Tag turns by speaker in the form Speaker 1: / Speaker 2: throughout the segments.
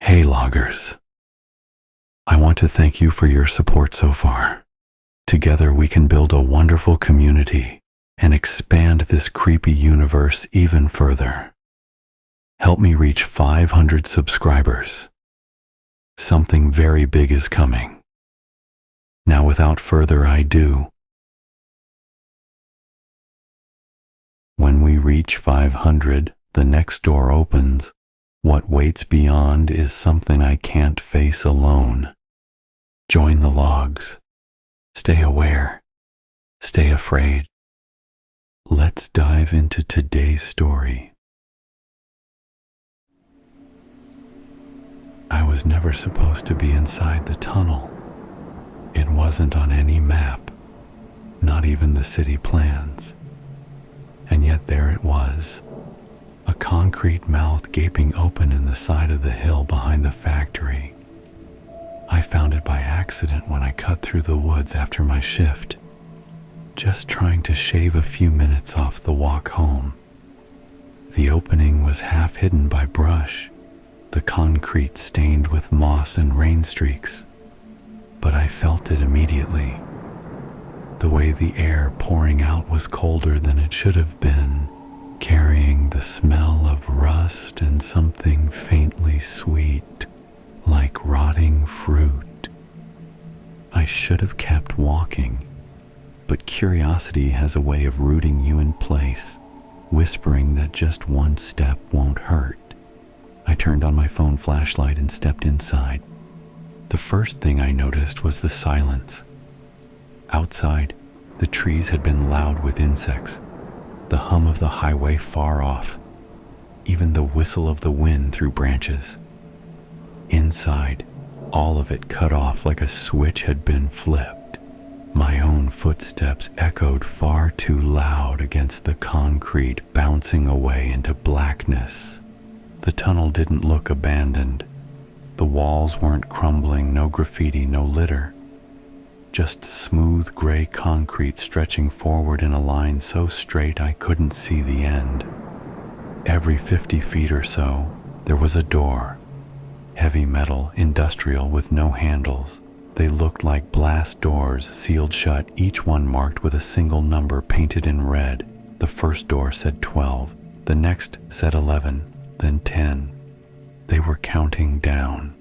Speaker 1: Hey loggers, I want to thank you for your support so far. Together we can build a wonderful community and expand this creepy universe even further. Help me reach 500 subscribers. Something very big is coming. Now without further ado, when we reach 500, the next door opens. What waits beyond is something I can't face alone. Join the logs. Stay aware. Stay afraid. Let's dive into today's story. I was never supposed to be inside the tunnel. It wasn't on any map, not even the city plans. And yet there it was. A concrete mouth gaping open in the side of the hill behind the factory. I found it by accident when I cut through the woods after my shift, just trying to shave a few minutes off the walk home. The opening was half hidden by brush, the concrete stained with moss and rain streaks, but I felt it immediately. The way the air pouring out was colder than it should have been, carrying the smell of rust and something faintly sweet, like rotting fruit. I should have kept walking, but curiosity has a way of rooting you in place, whispering that just one step won't hurt. I turned on my phone flashlight and stepped inside. The first thing I noticed was the silence. Outside, the trees had been loud with insects. The hum of the highway far off, even the whistle of the wind through branches. Inside, all of it cut off like a switch had been flipped. My own footsteps echoed far too loud against the concrete, bouncing away into blackness. The tunnel didn't look abandoned. The walls weren't crumbling, no graffiti, no litter. Just smooth gray concrete stretching forward in a line so straight I couldn't see the end. Every 50 feet or so, there was a door. Heavy metal, industrial, with no handles. They looked like blast doors, sealed shut, each one marked with a single number painted in red. The first door said 12, the next said 11, then 10. They were counting down.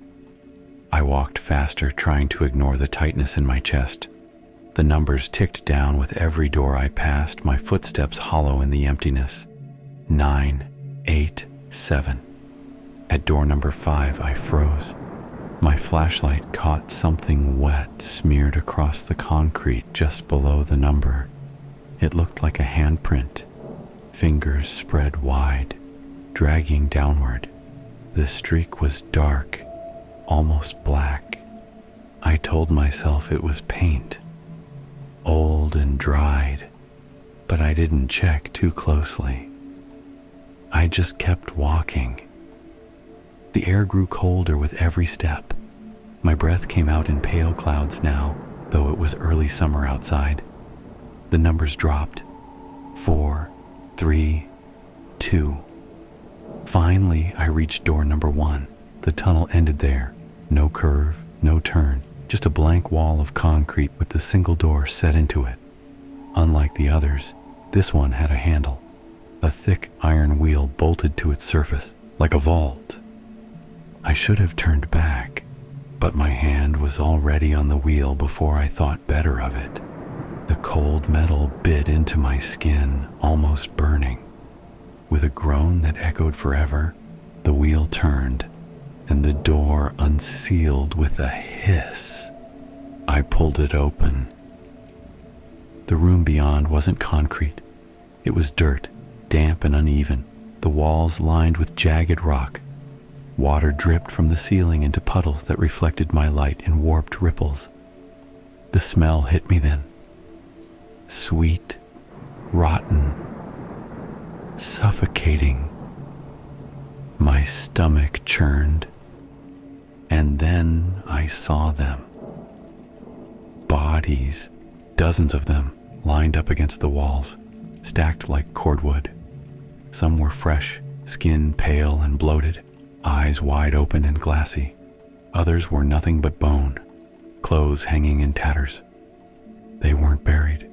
Speaker 1: I walked faster, trying to ignore the tightness in my chest. The numbers ticked down with every door I passed, my footsteps hollow in the emptiness. 9, 8, 7. At door number 5, I froze. My flashlight caught something wet smeared across the concrete just below the number. It looked like a handprint, fingers spread wide, dragging downward. The streak was dark, almost black. I told myself it was paint, old and dried, but I didn't check too closely. I just kept walking. The air grew colder with every step. My breath came out in pale clouds now, though it was early summer outside. The numbers dropped. 4, 3, 2. Finally, I reached door number 1. The tunnel ended there. No curve, no turn, just a blank wall of concrete with the single door set into it. Unlike the others, this one had a handle, a thick iron wheel bolted to its surface, like a vault. I should have turned back, but my hand was already on the wheel before I thought better of it. The cold metal bit into my skin, almost burning. With a groan that echoed forever, the wheel turned, and the door unsealed with a hiss. I pulled it open. The room beyond wasn't concrete. It was dirt, damp and uneven, the walls lined with jagged rock. Water dripped from the ceiling into puddles that reflected my light in warped ripples. The smell hit me then. Sweet, rotten, suffocating. My stomach churned. And then I saw them. Bodies, dozens of them, lined up against the walls, stacked like cordwood. Some were fresh, skin pale and bloated. eyes wide open and glassy. Others were nothing but bone, clothes hanging in tatters. They weren't buried.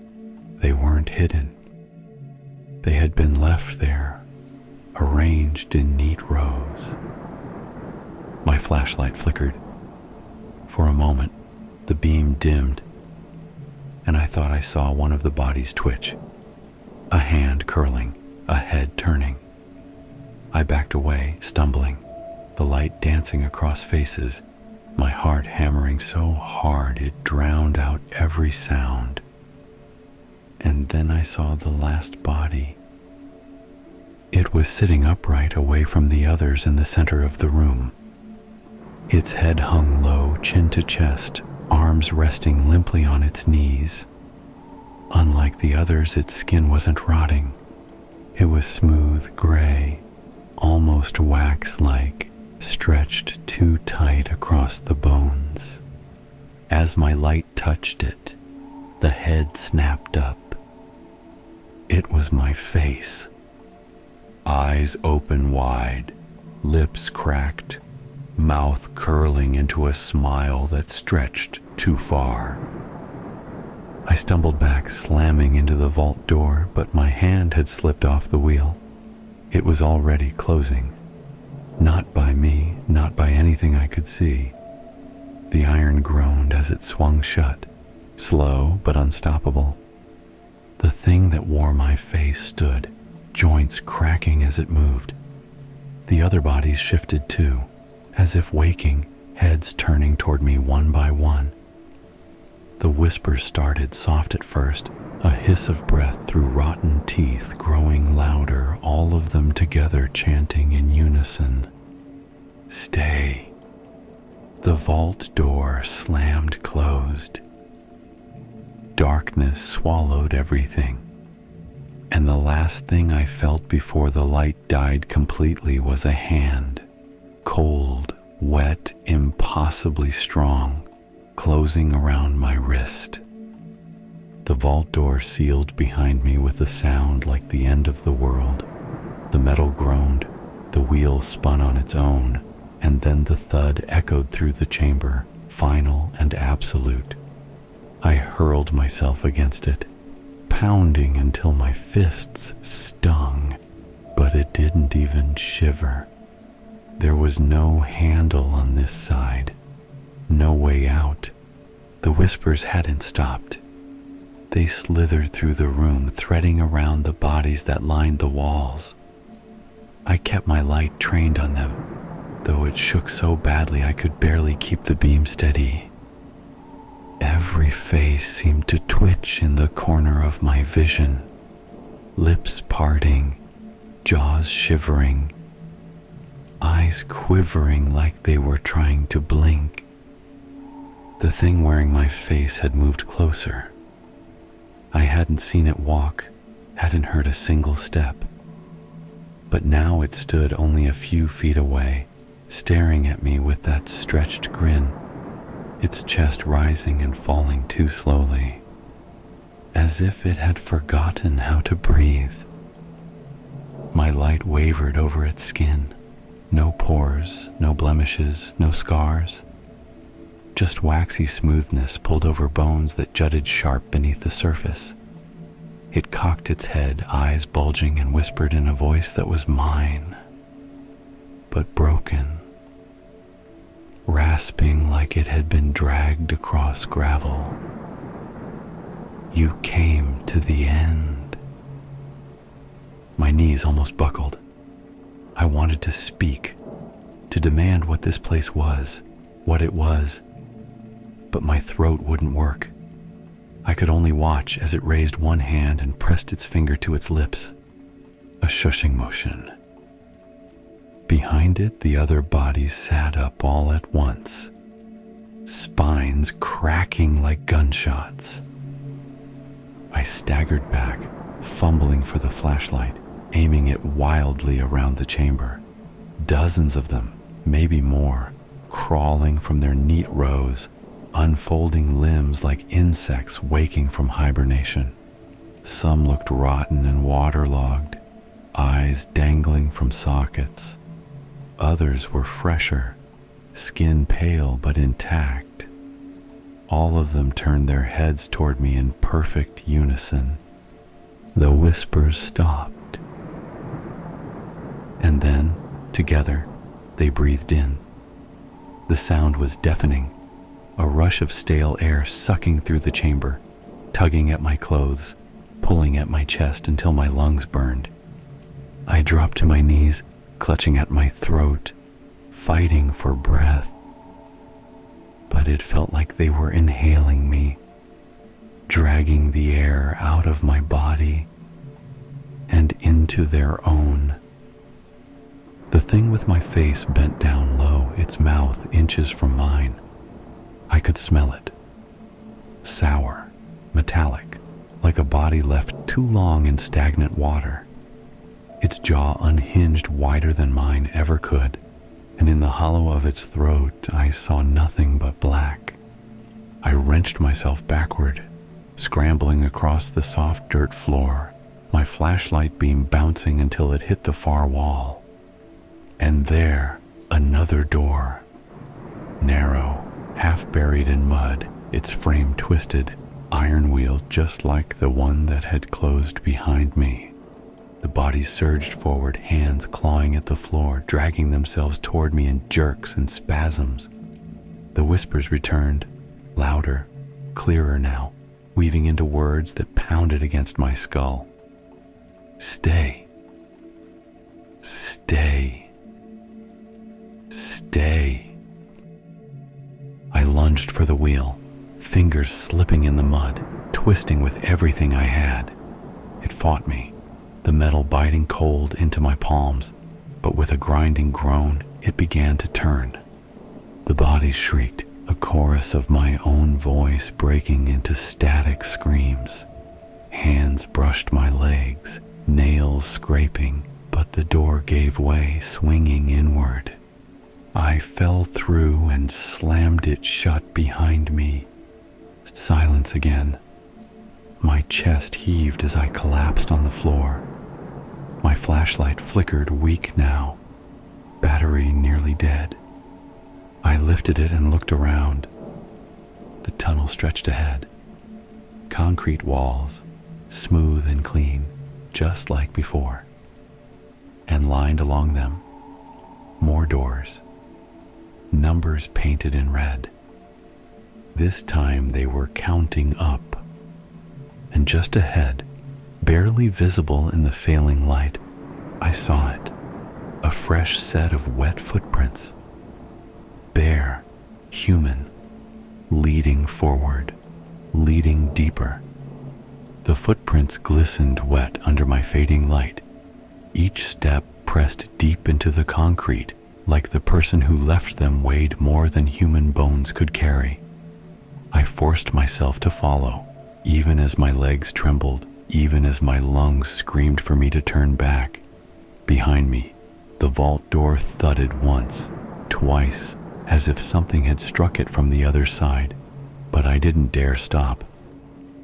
Speaker 1: They weren't hidden. They had been left there, arranged in neat rows. My flashlight flickered. For a moment, the beam dimmed, and I thought I saw one of the bodies twitch, a hand curling, a head turning. I backed away, stumbling, the light dancing across faces, my heart hammering so hard it drowned out every sound. And then I saw the last body. It was sitting upright away from the others in the center of the room. Its head hung low, chin to chest, arms resting limply on its knees. Unlike the others, its skin wasn't rotting. It was smooth gray, almost wax-like, stretched too tight across the bones. As my light touched it, the head snapped up. It was my face. Eyes open wide, lips cracked, mouth curling into a smile that stretched too far. I stumbled back, slamming into the vault door, but my hand had slipped off the wheel. It was already closing. Not by me, not by anything I could see. The iron groaned as it swung shut, slow but unstoppable. The thing that wore my face stood, joints cracking as it moved. The other bodies shifted too, as if waking, heads turning toward me one by one. The whispers started soft at first, a hiss of breath through rotten teeth growing louder, all of them together chanting in unison. Stay. The vault door slammed closed. Darkness swallowed everything, and the last thing I felt before the light died completely was a hand, cold, wet, impossibly strong, closing around my wrist. The vault door sealed behind me with a sound like the end of the world. The metal groaned, the wheel spun on its own, and then the thud echoed through the chamber, final and absolute. I hurled myself against it, pounding until my fists stung, but it didn't even shiver. There was no handle on this side, no way out. The whispers hadn't stopped. They slithered through the room, threading around the bodies that lined the walls. I kept my light trained on them, though it shook so badly I could barely keep the beam steady. Every face seemed to twitch in the corner of my vision, lips parting, jaws shivering, eyes quivering like they were trying to blink. The thing wearing my face had moved closer. I hadn't seen it walk, hadn't heard a single step. But now it stood only a few feet away, staring at me with that stretched grin, its chest rising and falling too slowly, as if it had forgotten how to breathe. My light wavered over its skin. No pores, no blemishes, no scars. Just waxy smoothness pulled over bones that jutted sharp beneath the surface. It cocked its head, eyes bulging, and whispered in a voice that was mine, but broken, rasping like it had been dragged across gravel. You came to the end. My knees almost buckled. I wanted to speak, to demand what this place was, what it was, but my throat wouldn't work. I could only watch as it raised one hand and pressed its finger to its lips, a shushing motion. Behind it, the other bodies sat up all at once, spines cracking like gunshots. I staggered back, fumbling for the flashlight, aiming it wildly around the chamber. Dozens of them, maybe more, crawling from their neat rows, unfolding limbs like insects waking from hibernation. Some looked rotten and waterlogged, eyes dangling from sockets. others were fresher, skin pale but intact. All of them turned their heads toward me in perfect unison. The whispers stopped. And then, together, they breathed in. The sound was deafening, a rush of stale air sucking through the chamber, tugging at my clothes, pulling at my chest until my lungs burned. I dropped to my knees, clutching at my throat, fighting for breath. But it felt like they were inhaling me, dragging the air out of my body and into their own. The thing with my face bent down low, its mouth inches from mine. I could smell it. Sour, metallic, like a body left too long in stagnant water. Its jaw unhinged wider than mine ever could, and in the hollow of its throat I saw nothing but black. I wrenched myself backward, scrambling across the soft dirt floor, my flashlight beam bouncing until it hit the far wall. And there, another door. Narrow, half buried in mud, its frame twisted, iron-wheeled just like the one that had closed behind me. The bodies surged forward, hands clawing at the floor, dragging themselves toward me in jerks and spasms. The whispers returned, louder, clearer now, weaving into words that pounded against my skull. Stay. Stay. Stay. I lunged for the wheel, fingers slipping in the mud, twisting with everything I had. It fought me, the metal biting cold into my palms, but with a grinding groan, it began to turn. The bodies shrieked, a chorus of my own voice breaking into static screams. Hands brushed my legs, nails scraping, but the door gave way, swinging inward. I fell through and slammed it shut behind me. Silence again. My chest heaved as I collapsed on the floor. My flashlight flickered weak now, battery nearly dead. I lifted it and looked around. The tunnel stretched ahead. Concrete walls, smooth and clean, just like before. And lined along them, more doors. Numbers painted in red. This time they were counting up. And just ahead, barely visible in the failing light, I saw it. A fresh set of wet footprints. Bare, human, leading forward, leading deeper. The footprints glistened wet under my fading light. Each step pressed deep into the concrete, like the person who left them weighed more than human bones could carry. I forced myself to follow, even as my legs trembled, even as my lungs screamed for me to turn back. Behind me, the vault door thudded once, twice, as if something had struck it from the other side, but I didn't dare stop.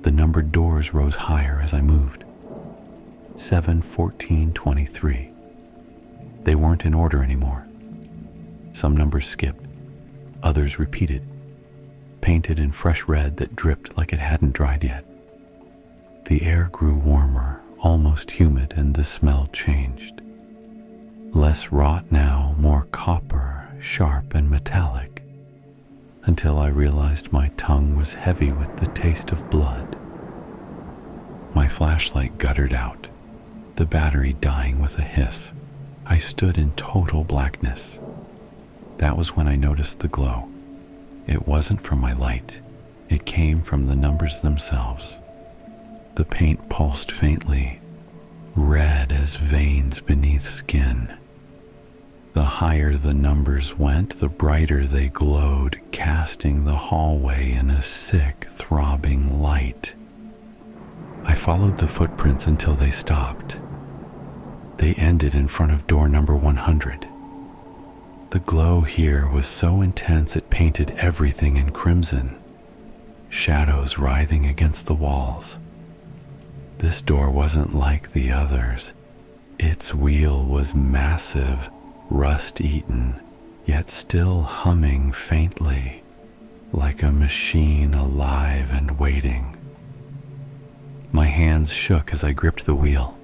Speaker 1: The numbered doors rose higher as I moved. 7, 14, 23. They weren't in order anymore. Some numbers skipped, others repeated, painted in fresh red that dripped like it hadn't dried yet. The air grew warmer, almost humid, and the smell changed. Less wrought now, more copper, sharp and metallic, until I realized my tongue was heavy with the taste of blood. My flashlight guttered out, the battery dying with a hiss. I stood in total blackness. That was when I noticed the glow. It wasn't from my light. It came from the numbers themselves. The paint pulsed faintly, red as veins beneath skin. The higher the numbers went, the brighter they glowed, casting the hallway in a sick, throbbing light. I followed the footprints until they stopped. They ended in front of door number 100. The glow here was so intense it painted everything in crimson, shadows writhing against the walls. This door wasn't like the others. Its wheel was massive, rust-eaten, yet still humming faintly, like a machine alive and waiting. My hands shook as I gripped the wheel.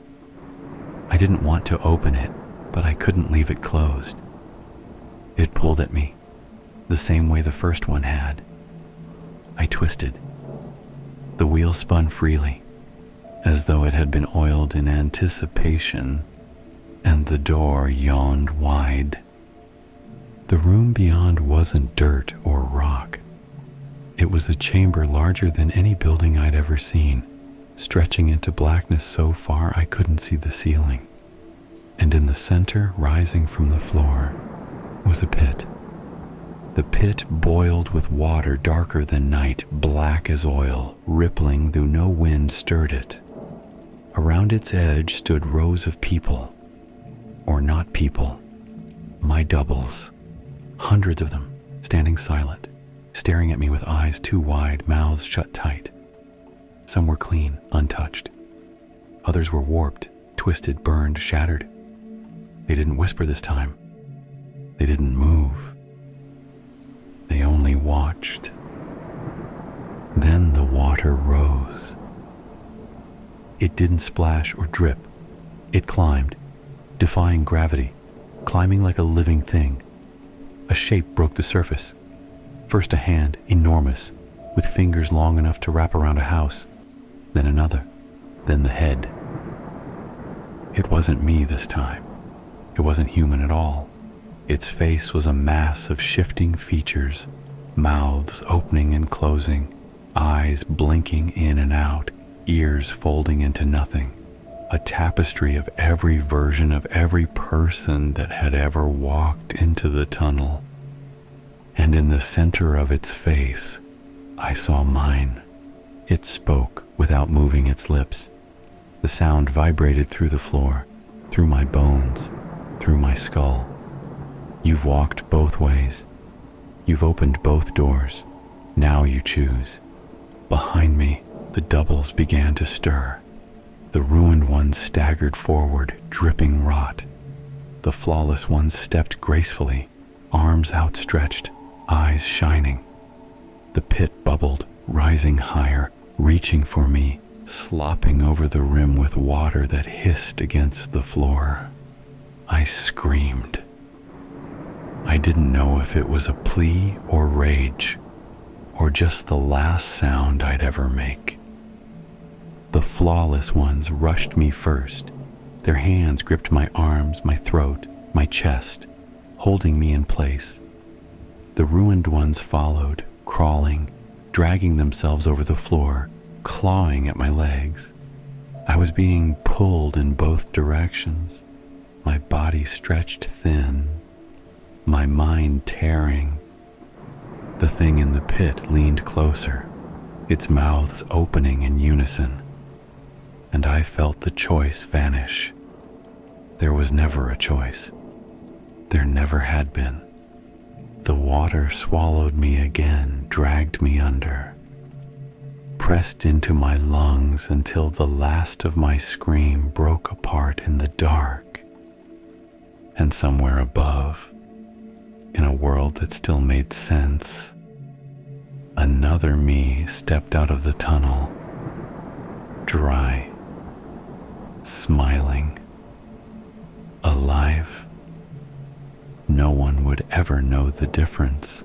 Speaker 1: I didn't want to open it, but I couldn't leave it closed. It pulled at me, the same way the first one had. I twisted. The wheel spun freely, as though it had been oiled in anticipation, and the door yawned wide. The room beyond wasn't dirt or rock. It was a chamber larger than any building I'd ever seen, stretching into blackness so far I couldn't see the ceiling. And in the center, rising from the floor, was a pit. The pit boiled with water darker than night, black as oil, rippling though no wind stirred it. Around its edge stood rows of people, or not people, my doubles, hundreds of them, standing silent, staring at me with eyes too wide, mouths shut tight. Some were clean, untouched. Others were warped, twisted, burned, shattered. They didn't whisper this time. They didn't move. They only watched. Then the water rose. It didn't splash or drip. It climbed, defying gravity, climbing like a living thing. A shape broke the surface. First a hand, enormous, with fingers long enough to wrap around a house. Then another. Then the head. It wasn't me this time. It wasn't human at all. Its face was a mass of shifting features, mouths opening and closing, eyes blinking in and out, ears folding into nothing, a tapestry of every version of every person that had ever walked into the tunnel. And in the center of its face, I saw mine. It spoke without moving its lips. The sound vibrated through the floor, through my bones, through my skull. You've walked both ways. You've opened both doors. Now you choose. Behind me, the doubles began to stir. The ruined ones staggered forward, dripping rot. The flawless ones stepped gracefully, arms outstretched, eyes shining. The pit bubbled, rising higher, reaching for me, slopping over the rim with water that hissed against the floor. I screamed. I didn't know if it was a plea or rage, or just the last sound I'd ever make. The flawless ones rushed me first. Their hands gripped my arms, my throat, my chest, holding me in place. The ruined ones followed, crawling, dragging themselves over the floor, clawing at my legs. I was being pulled in both directions, my body stretched thin, my mind tearing. The thing in the pit leaned closer, its mouths opening in unison, and I felt the choice vanish. There was never a choice. There never had been. The water swallowed me again, dragged me under, pressed into my lungs until the last of my scream broke apart in the dark. And somewhere above, in a world that still made sense, another me stepped out of the tunnel, dry, smiling, alive. No one would ever know the difference.